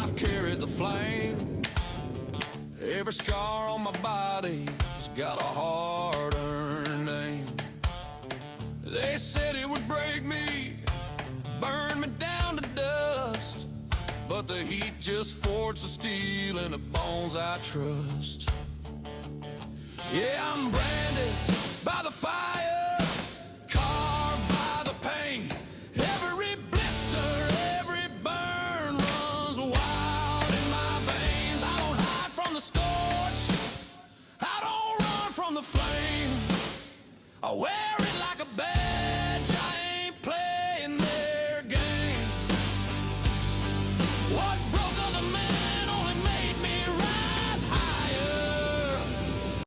I've carried the flame. Every scar on my body's got a hard-earned name. They said it would break me, burn me down to dust, but the heat just forged the steel in the bones I trust. Yeah, I'm branded by the fire, carved by the pain. Every blister, every burn runs wild in my veins. I don't hide from the scorch, I don't run from the flame. I wear